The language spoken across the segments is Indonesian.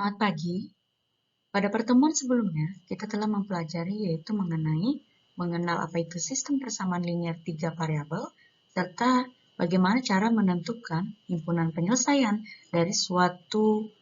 Selamat pagi. Pada pertemuan sebelumnya, kita telah mempelajari yaitu mengenal apa itu sistem persamaan linear tiga variabel, serta bagaimana cara menentukan himpunan penyelesaian dari suatu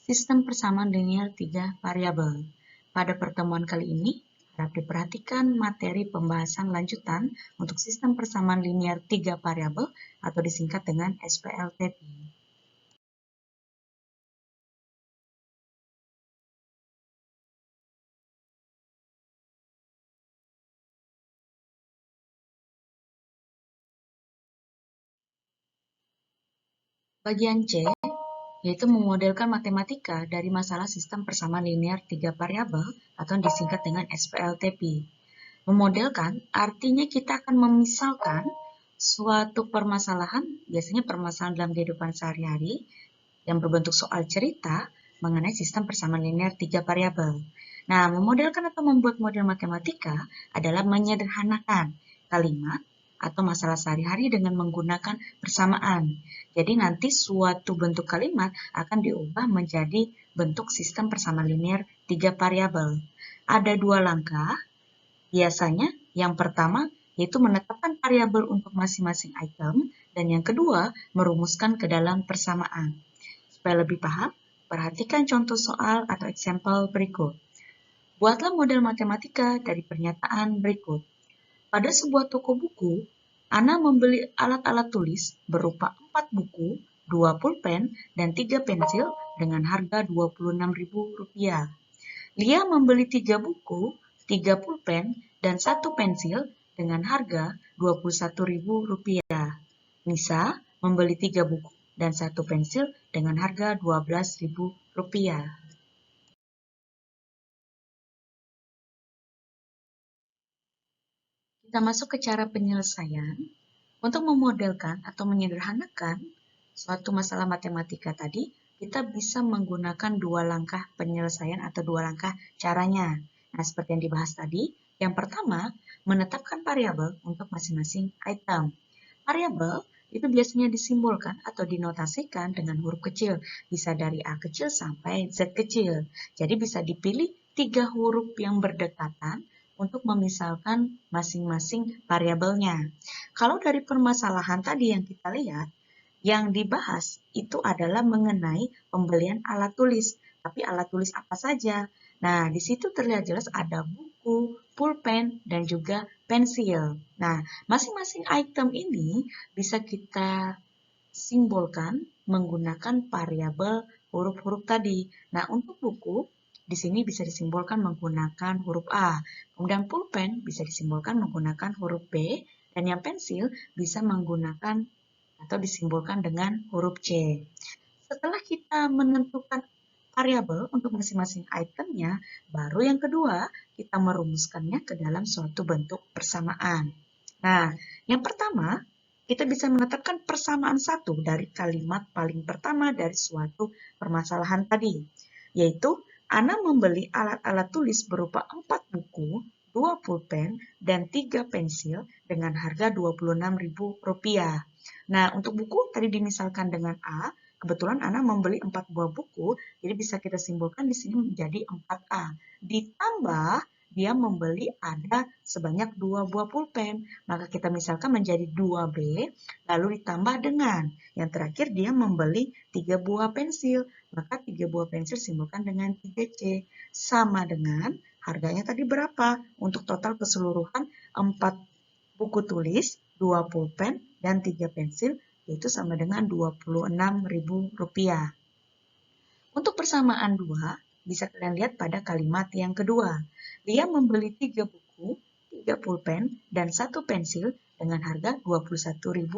sistem persamaan linear tiga variabel. Pada pertemuan kali ini, harap diperhatikan materi pembahasan lanjutan untuk sistem persamaan linear tiga variabel atau disingkat dengan SPLTP. Bagian C yaitu memodelkan matematika dari masalah sistem persamaan linear tiga variabel atau disingkat dengan SPLTP. Memodelkan artinya kita akan memisalkan suatu permasalahan, biasanya permasalahan dalam kehidupan sehari-hari, yang berbentuk soal cerita mengenai sistem persamaan linear tiga variabel. Nah, memodelkan atau membuat model matematika adalah menyederhanakan kalimat atau masalah sehari-hari dengan menggunakan persamaan. Jadi nanti suatu bentuk kalimat akan diubah menjadi bentuk sistem persamaan linear tiga variabel. Ada dua langkah, biasanya yang pertama yaitu menetapkan variabel untuk masing-masing item, dan yang kedua merumuskan ke dalam persamaan. Supaya lebih paham, perhatikan contoh soal atau example berikut. Buatlah model matematika dari pernyataan berikut. Pada sebuah toko buku, Ana membeli alat-alat tulis berupa 4 buku, 2 pulpen, dan 3 pensil dengan harga Rp26.000. Lia membeli 3 buku, 3 pulpen, dan 1 pensil dengan harga Rp21.000. Nisa membeli 3 buku dan 1 pensil dengan harga Rp12.000. Kita masuk ke cara penyelesaian. Untuk memodelkan atau menyederhanakan suatu masalah matematika tadi, kita bisa menggunakan dua langkah penyelesaian atau dua langkah caranya. Nah, seperti yang dibahas tadi, yang pertama, menetapkan variabel untuk masing-masing item. Variabel itu biasanya disimbolkan atau dinotasikan dengan huruf kecil, bisa dari A kecil sampai Z kecil. Jadi bisa dipilih 3 huruf yang berdekatan untuk memisalkan masing-masing variabelnya. Kalau dari permasalahan tadi yang kita lihat, yang dibahas itu adalah mengenai pembelian alat tulis. Tapi alat tulis apa saja? Nah, di situ terlihat jelas ada buku, pulpen, dan juga pensil. Nah, masing-masing item ini bisa kita simbolkan menggunakan variabel huruf-huruf tadi. Nah, untuk buku, di sini bisa disimbolkan menggunakan huruf A. Kemudian pulpen bisa disimbolkan menggunakan huruf B. Dan yang pensil bisa menggunakan atau disimbolkan dengan huruf C. Setelah kita menentukan variabel untuk masing-masing itemnya, baru yang kedua kita merumuskannya ke dalam suatu bentuk persamaan. Nah, yang pertama kita bisa menetapkan persamaan satu dari kalimat paling pertama dari suatu permasalahan tadi, yaitu Ana membeli alat-alat tulis berupa 4 buku, 2 pulpen, dan 3 pensil dengan harga Rp26.000. Nah, untuk buku tadi dimisalkan dengan A, kebetulan Ana membeli 4 buah buku, jadi bisa kita simpulkan di sini menjadi 4A. Ditambah dia membeli ada sebanyak 2 buah pulpen, maka kita misalkan menjadi 2B, lalu ditambah dengan yang terakhir dia membeli 3 buah pensil, maka 3 buah pensil simbolkan dengan 3C, sama dengan harganya tadi berapa? Untuk total keseluruhan 4 buku tulis, 2 pulpen, dan 3 pensil, yaitu sama dengan Rp26.000. Untuk persamaan 2, bisa kalian lihat pada kalimat yang kedua. Dia membeli 3 buku, 3 pulpen, dan 1 pensil dengan harga Rp21.000.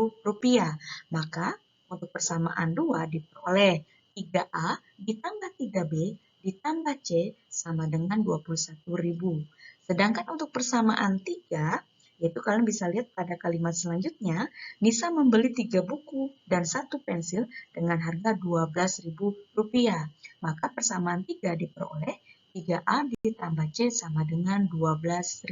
Maka untuk persamaan 2 diperoleh 3A ditambah 3B ditambah C sama dengan Rp21.000. Sedangkan untuk persamaan 3, yaitu kalian bisa lihat pada kalimat selanjutnya, Nisa membeli 3 buku dan 1 pensil dengan harga Rp12.000. Maka persamaan 3 diperoleh 3A ditambah C sama dengan 12.000.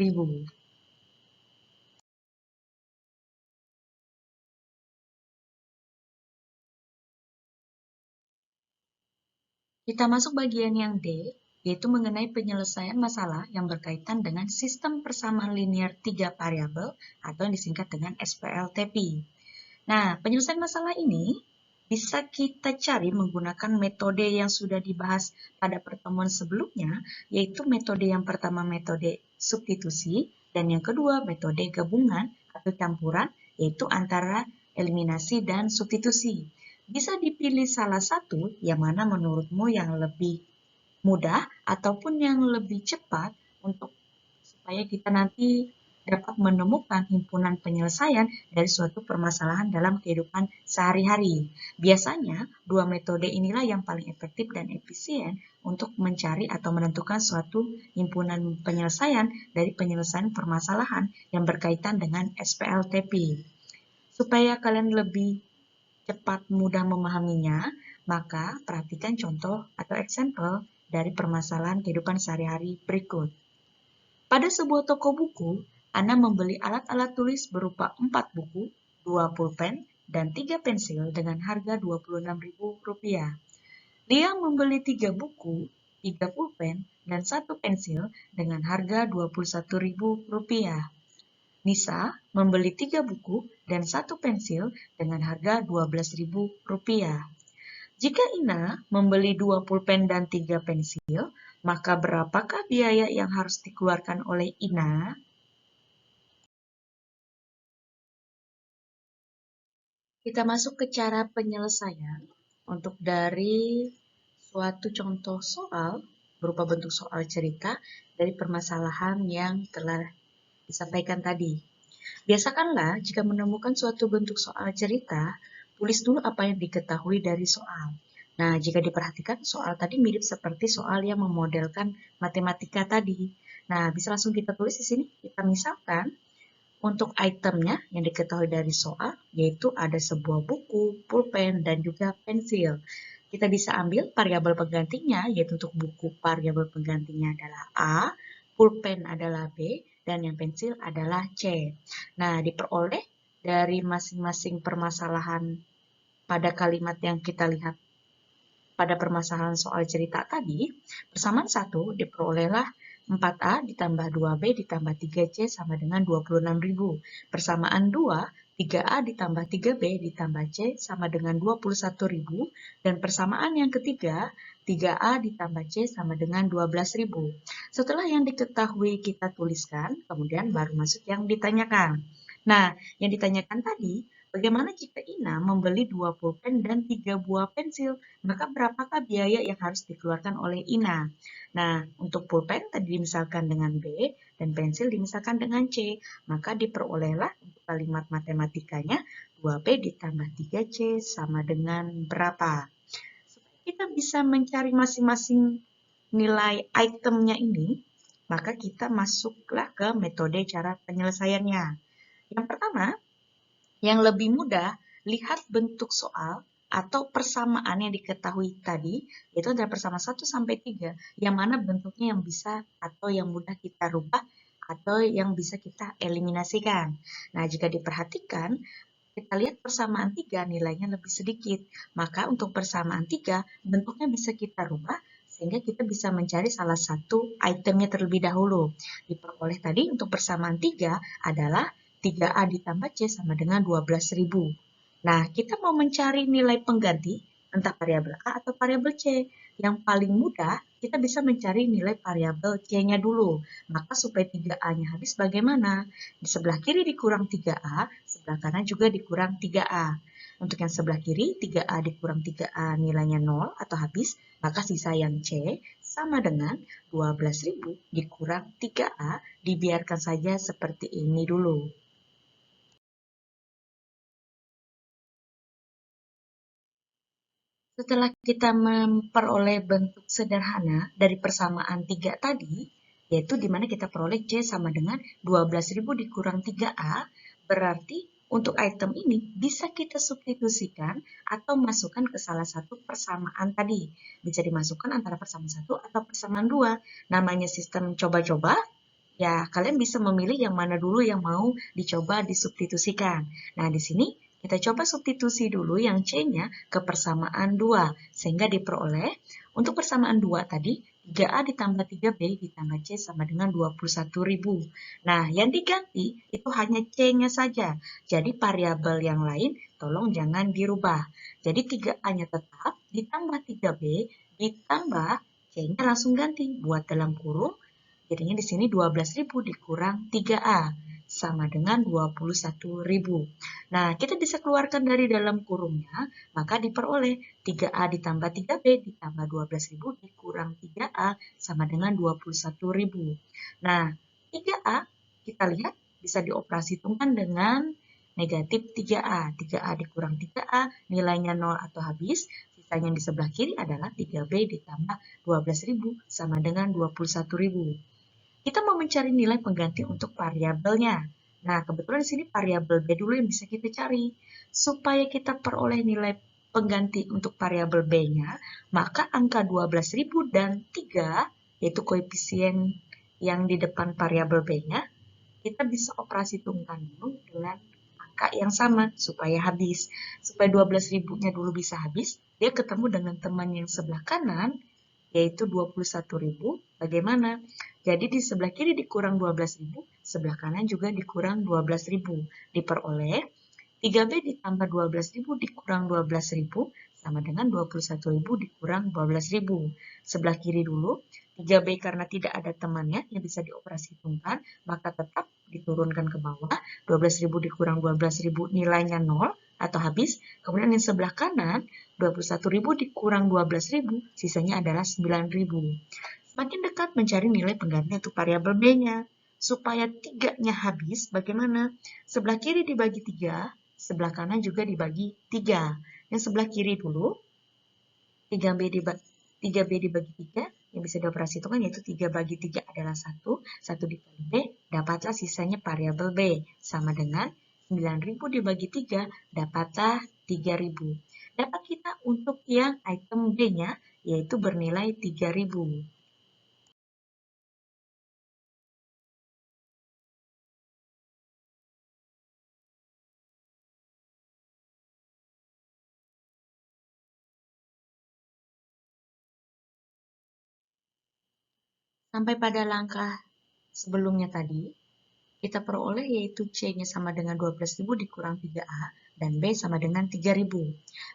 Kita masuk bagian yang D, yaitu mengenai penyelesaian masalah yang berkaitan dengan sistem persamaan linear 3 variabel atau yang disingkat dengan SPLTP. Nah, penyelesaian masalah ini bisa kita cari menggunakan metode yang sudah dibahas pada pertemuan sebelumnya, yaitu metode yang pertama metode substitusi, dan yang kedua metode gabungan atau campuran, yaitu antara eliminasi dan substitusi. Bisa dipilih salah satu yang mana menurutmu yang lebih mudah ataupun yang lebih cepat untuk supaya kita nanti dapat menemukan himpunan penyelesaian dari suatu permasalahan dalam kehidupan sehari-hari. Biasanya, dua metode inilah yang paling efektif dan efisien untuk mencari atau menentukan suatu himpunan penyelesaian dari penyelesaian permasalahan yang berkaitan dengan SPLTP. Supaya kalian lebih cepat mudah memahaminya, maka perhatikan contoh atau example dari permasalahan kehidupan sehari-hari berikut. Pada sebuah toko buku, Ana membeli alat-alat tulis berupa 4 buku, 2 pulpen, dan 3 pensil dengan harga Rp26.000. Lia membeli 3 buku, 3 pulpen, dan 1 pensil dengan harga Rp21.000. Nisa membeli 3 buku dan 1 pensil dengan harga Rp12.000. Jika Ina membeli 2 pulpen dan 3 pensil, maka berapakah biaya yang harus dikeluarkan oleh Ina? Kita masuk ke cara penyelesaian untuk dari suatu contoh soal berupa bentuk soal cerita dari permasalahan yang telah disampaikan tadi. Biasakanlah jika menemukan suatu bentuk soal cerita, tulis dulu apa yang diketahui dari soal. Nah, jika diperhatikan, soal tadi mirip seperti soal yang memodelkan matematika tadi. Nah, bisa langsung kita tulis di sini. Kita misalkan, untuk itemnya yang diketahui dari soal, yaitu ada sebuah buku, pulpen, dan juga pensil. Kita bisa ambil variabel penggantinya, yaitu untuk buku variabel penggantinya adalah A, pulpen adalah B, dan yang pensil adalah C. Nah, diperoleh dari masing-masing permasalahan pada kalimat yang kita lihat pada permasalahan soal cerita tadi, persamaan 1 diperolehlah 4A ditambah 2B ditambah 3C sama dengan 26.000. Persamaan 2, 3A ditambah 3B ditambah C sama dengan 21.000. Dan persamaan yang ketiga, 3A ditambah C sama dengan 12.000. Setelah yang diketahui kita tuliskan, kemudian baru masuk yang ditanyakan. Nah, yang ditanyakan tadi, bagaimana jika Ina membeli 2 pulpen dan 3 buah pensil? Maka berapakah biaya yang harus dikeluarkan oleh Ina? Nah, untuk pulpen tadi dimisalkan dengan B dan pensil dimisalkan dengan C. Maka diperolehlah untuk kalimat matematikanya 2B ditambah 3C sama dengan berapa? Supaya kita bisa mencari masing-masing nilai itemnya ini, maka kita masuklah ke metode cara penyelesaiannya. Yang pertama, yang lebih mudah, lihat bentuk soal atau persamaan yang diketahui tadi, yaitu antara persamaan 1 sampai 3, yang mana bentuknya yang bisa atau yang mudah kita rubah atau yang bisa kita eliminasikan. Nah, jika diperhatikan, kita lihat persamaan 3 nilainya lebih sedikit. Maka untuk persamaan 3, bentuknya bisa kita rubah sehingga kita bisa mencari salah satu itemnya terlebih dahulu. Diperoleh tadi untuk persamaan 3 adalah 3A ditambah C sama dengan 12.000. Nah, kita mau mencari nilai pengganti, entah variabel A atau variabel C. Yang paling mudah, kita bisa mencari nilai variabel C-nya dulu. Maka supaya 3A-nya habis bagaimana? Di sebelah kiri dikurang 3A, sebelah kanan juga dikurang 3A. Untuk yang sebelah kiri, 3A dikurang 3A nilainya 0 atau habis, maka sisa yang C sama dengan 12.000 dikurang 3A, dibiarkan saja seperti ini dulu. Setelah kita memperoleh bentuk sederhana dari persamaan 3 tadi, yaitu di mana kita peroleh C sama dengan 12.000 dikurang 3A, berarti untuk item ini bisa kita substitusikan atau masukkan ke salah satu persamaan tadi. Bisa dimasukkan antara persamaan 1 atau persamaan 2. Namanya sistem coba-coba, ya kalian bisa memilih yang mana dulu yang mau dicoba disubstitusikan. Nah, di sini Kita coba substitusi dulu yang C-nya ke persamaan 2, sehingga diperoleh untuk persamaan 2 tadi, 3A ditambah 3B ditambah C sama dengan 21.000. Nah, yang diganti itu hanya C-nya saja. Jadi variabel yang lain tolong jangan dirubah. Jadi 3A-nya tetap, ditambah 3B, ditambah C-nya langsung ganti. Buat dalam kurung, jadinya di sini 12.000 dikurang 3A sama dengan 21.000. Nah, kita bisa keluarkan dari dalam kurungnya, maka diperoleh 3A ditambah 3B ditambah 12.000 dikurang 3A sama dengan 21.000. Nah, 3A kita lihat bisa dioperasikan dengan negatif 3A. 3A dikurang 3A, nilainya 0 atau habis. Sisanya di sebelah kiri adalah 3B ditambah 12.000 sama dengan 21.000. Kita mau mencari nilai pengganti untuk variabelnya. Nah, kebetulan di sini variabel B dulu yang bisa kita cari. Supaya kita peroleh nilai pengganti untuk variabel B-nya, maka angka 12.000 dan 3, yaitu koefisien yang di depan variabel B-nya, kita bisa operasi tunggal dulu dengan angka yang sama supaya habis. Supaya 12.000-nya dulu bisa habis, dia ketemu dengan teman yang sebelah kanan, yaitu 21.000. Bagaimana? Jadi di sebelah kiri dikurang 12.000, sebelah kanan juga dikurang 12.000. Diperoleh 3B ditambah 12.000 dikurang 12.000 sama dengan 21.000 dikurang 12.000. Sebelah kiri dulu, 3B karena tidak ada temannya yang bisa dioperasikan, maka tetap diturunkan ke bawah. 12.000 dikurang 12.000 nilainya 0 atau habis. Kemudian yang sebelah kanan, 21.000 dikurang 12.000, sisanya adalah 9.000. Semakin dekat mencari nilai pengganti untuk variabel B-nya. Supaya 3-nya habis, bagaimana? Sebelah kiri dibagi 3, sebelah kanan juga dibagi 3. Yang sebelah kiri dulu, 3B dibagi 3, yang bisa dioperasikan yaitu 3 bagi 3 adalah 1, 1 dikali B, dapatlah sisanya variabel B, sama dengan 9.000 dibagi 3, dapatlah 3.000. Dapat kita untuk yang item B-nya, yaitu bernilai 3.000. Sampai pada langkah sebelumnya tadi, kita peroleh yaitu C-nya sama dengan 12.000 dikurang 3A dan B sama dengan 3.000.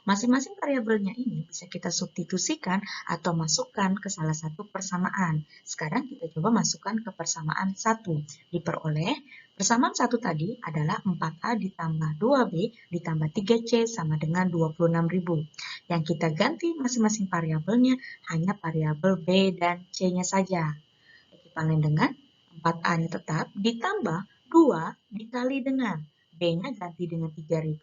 Masing-masing variabelnya ini bisa kita substitusikan atau masukkan ke salah satu persamaan. Sekarang kita coba masukkan ke persamaan 1. Diperoleh, persamaan 1 tadi adalah 4A ditambah 2B ditambah 3C sama dengan 26.000. Yang kita ganti masing-masing variabelnya hanya variabel B dan C-nya saja. Ekivalen dengan 4A-nya tetap ditambah 2 dikali dengan B-nya ganti dengan 3.000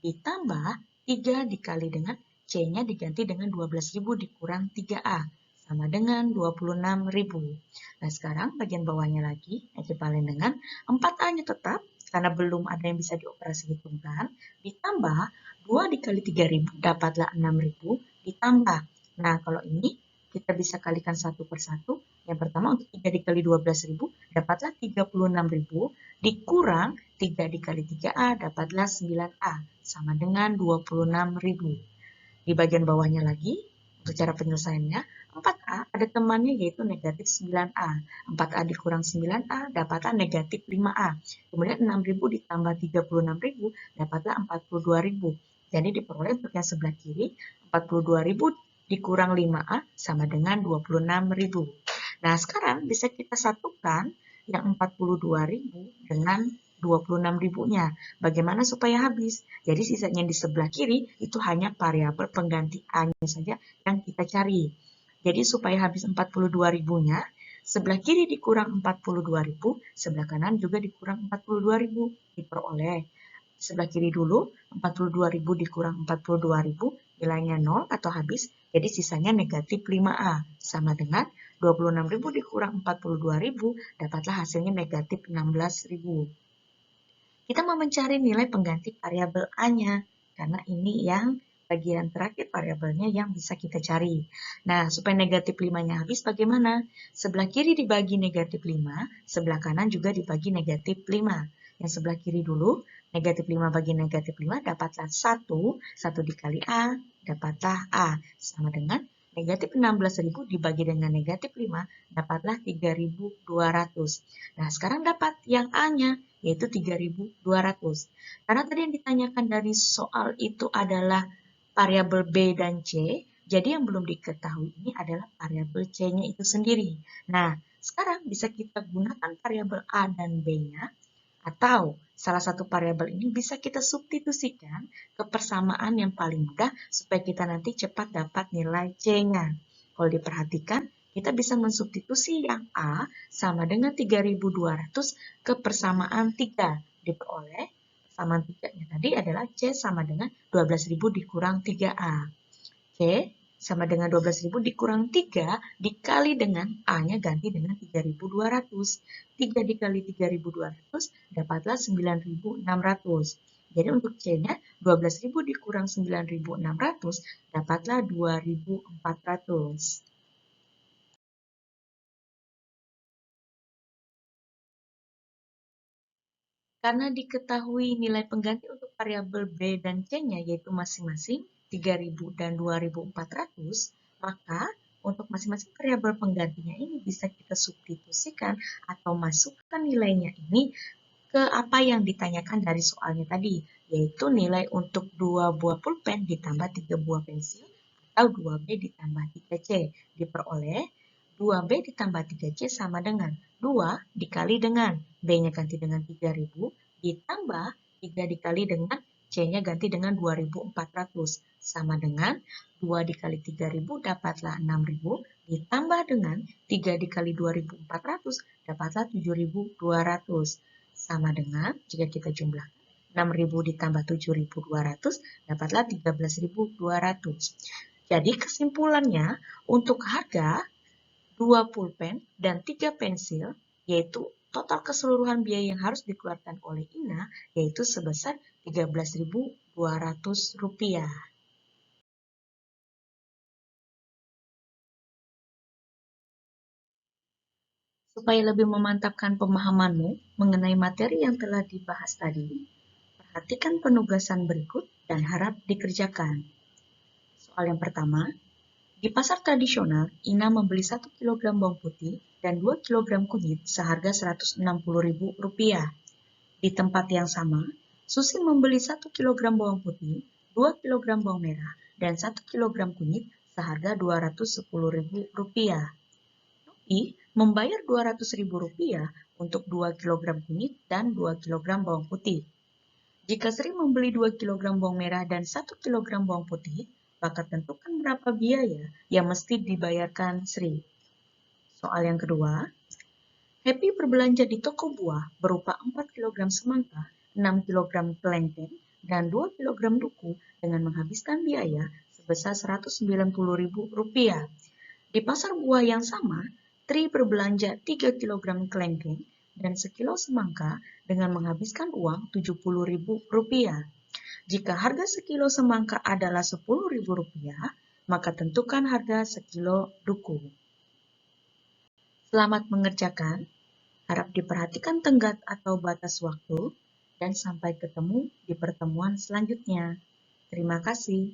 ditambah 3 dikali dengan C-nya diganti dengan 12.000 dikurang 3A sama dengan 26.000. Nah, sekarang bagian bawahnya lagi ekivalen dengan 4A-nya tetap karena belum ada yang bisa dioperasikan ditambah 2 dikali 3.000 dapatlah 6.000 ditambah. Nah, kalau ini kita bisa kalikan satu per satu. Yang pertama untuk 3 dikali 12.000 dapatlah 36.000 dikurang 3 dikali 3A dapatlah 9A sama dengan 26.000. Di bagian bawahnya lagi, untuk cara penyelesaiannya, 4A ada temannya yaitu negatif 9A. 4A dikurang 9A dapatlah negatif 5A. Kemudian 6.000 ditambah 36.000 dapatlah 42.000. Jadi diperoleh untuk yang sebelah kiri, 42.000 dikurang 5A sama dengan 26.000. Nah, sekarang bisa kita satukan yang 42.000 dengan 26.000-nya. Bagaimana supaya habis? Jadi sisanya di sebelah kiri itu hanya variabel pengganti A-nya saja yang kita cari. Jadi supaya habis 42.000-nya, sebelah kiri dikurang 42.000, sebelah kanan juga dikurang 42.000. Diperoleh. Sebelah kiri dulu, 42.000 dikurang 42.000, nilainya 0 atau habis, jadi sisanya negatif 5A. Sama dengan 26.000 dikurang 42.000, dapatlah hasilnya negatif 16.000. Kita mau mencari nilai pengganti variabel A-nya, karena ini yang bagian terakhir variabelnya yang bisa kita cari. Nah, supaya negatif 5-nya habis bagaimana? Sebelah kiri dibagi negatif 5, sebelah kanan juga dibagi negatif 5. Yang sebelah kiri dulu, Negatif 5 bagi negatif 5 dapatlah 1. 1 dikali A dapatlah A. Sama dengan negatif 16.000 dibagi dengan negatif 5 dapatlah 3.200. Nah, sekarang dapat yang A-nya, yaitu 3.200. Karena tadi yang ditanyakan dari soal itu adalah variabel B dan C, jadi yang belum diketahui ini adalah variabel C-nya itu sendiri. Nah, sekarang bisa kita gunakan variabel A dan B-nya, atau salah satu variabel ini bisa kita substitusikan ke persamaan yang paling mudah supaya kita nanti cepat dapat nilai C-nya. Kalau diperhatikan, kita bisa mensubstitusi yang A sama dengan 3.200 ke persamaan 3. Diperoleh persamaan 3-nya tadi adalah C sama dengan 12.000 dikurang 3A. C sama dengan 12.000 dikurang 3 dikali dengan A-nya ganti dengan 3.200. 3 dikali 3.200 dapatlah 9.600. Jadi untuk C-nya 12.000 dikurang 9.600 dapatlah 2.400. Karena diketahui nilai pengganti untuk variabel B dan C-nya yaitu masing-masing 3.000 dan 2.400, maka untuk masing-masing variabel penggantinya ini bisa kita substitusikan atau masukkan nilainya ini ke apa yang ditanyakan dari soalnya tadi, yaitu nilai untuk 2 buah pulpen ditambah 3 buah pensil atau 2B ditambah 3C. Diperoleh 2B ditambah 3C sama dengan 2 dikali dengan B-nya ganti dengan 3.000 ditambah 3 dikali dengan C-nya ganti dengan 2.400 sama dengan 2 dikali 3.000 dapatlah 6.000 ditambah dengan 3 dikali 2.400 dapatlah 7.200 sama dengan jika kita jumlahkan 6.000 ditambah 7.200 dapatlah 13.200. Jadi kesimpulannya untuk harga 2 pulpen dan 3 pensil, yaitu total keseluruhan biaya yang harus dikeluarkan oleh Ina, yaitu sebesar Rp13.200. Supaya lebih memantapkan pemahamanmu mengenai materi yang telah dibahas tadi, perhatikan penugasan berikut dan harap dikerjakan. Soal yang pertama, di pasar tradisional, Ina membeli 1 kg bawang putih dan 2 kg kunyit seharga Rp160.000. Di tempat yang sama, Susi membeli 1 kg bawang putih, 2 kg bawang merah, dan 1 kg kunyit seharga Rp210.000. Nuti membayar Rp200.000 untuk 2 kg kunyit dan 2 kg bawang putih. Jika Sri membeli 2 kg bawang merah dan 1 kg bawang putih, maka tentukan berapa biaya yang mesti dibayarkan Sri. Soal yang kedua, Happy berbelanja di toko buah berupa 4 kg semangka, 6 kg kelengkeng, dan 2 kg duku dengan menghabiskan biaya sebesar Rp190.000. Di pasar buah yang sama, Tri berbelanja 3 kg kelengkeng dan sekilo semangka dengan menghabiskan uang Rp70.000. Jika harga sekilo semangka adalah Rp10.000, maka tentukan harga sekilo duku. Selamat mengerjakan, harap diperhatikan tenggat atau batas waktu, dan sampai ketemu di pertemuan selanjutnya. Terima kasih.